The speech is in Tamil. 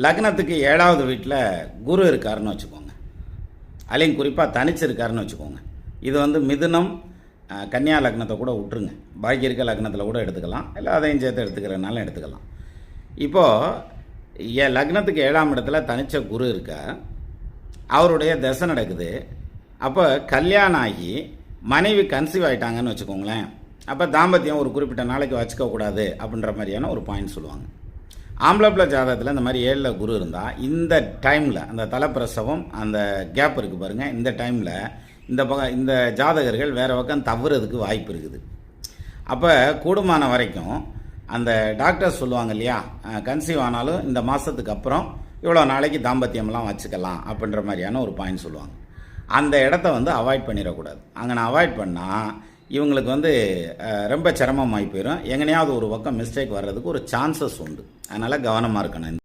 லக்னத்துக்கு 7வது வீட்டில் குரு இருக்காருன்னு வச்சுக்கோங்க, அலையும் குறிப்பாக தனிச்சிருக்காருன்னு வச்சுக்கோங்க. இது வந்து மிதுனம் கன்னியா லக்னத்தை கூட விட்டுருங்க, பாக்கி இருக்க லக்னத்தில் கூட எடுத்துக்கலாம், இல்லை அதையும் சேர்த்து எடுத்துக்கிறனால எடுத்துக்கலாம். இப்போது லக்னத்துக்கு 7ஆம் இடத்துல தனிச்ச குரு இருக்க, அவருடைய தசை நடக்குது. அப்போ கல்யாணம் ஆகி மனைவி கன்சீவ் ஆகிட்டாங்கன்னு வச்சுக்கோங்களேன். அப்போ தாம்பத்தியம் ஒரு குறிப்பிட்ட நாளைக்கு வச்சுக்கக்கூடாது அப்படின்ற மாதிரியான ஒரு பாயிண்ட் சொல்லுவாங்க. ஆம்பளை ஜாதகத்தில் இந்த மாதிரி 7ல் குரு இருந்தால் இந்த டைமில் அந்த தலைப்பிரசவம் அந்த கேப் இருக்குது பாருங்கள், இந்த டைமில் இந்த ஜாதகர்கள் வேறு பக்கம் தவறுறதுக்கு வாய்ப்பு இருக்குது. அப்போ கூடுமான வரைக்கும் அந்த டாக்டர் சொல்லுவாங்க இல்லையா, கன்சீவ் ஆனாலும் இந்த மாதத்துக்கு அப்புறம் இவ்வளோ நாளைக்கு தாம்பத்தியம்லாம் வச்சுக்கலாம் அப்படின்ற மாதிரியான ஒரு பாயிண்ட் சொல்லுவாங்க. அந்த இடத்த வந்து அவாய்ட் பண்ணிடக்கூடாது. அங்கே நான் அவாய்ட் பண்ணால் இவங்களுக்கு வந்து ரொம்ப சிரமமாகி போயிடும். எங்கனையாவது ஒரு பக்கம் மிஸ்டேக் வர்றதுக்கு ஒரு சான்சஸ் உண்டு. அதனால் கவனமாக இருக்கணும்.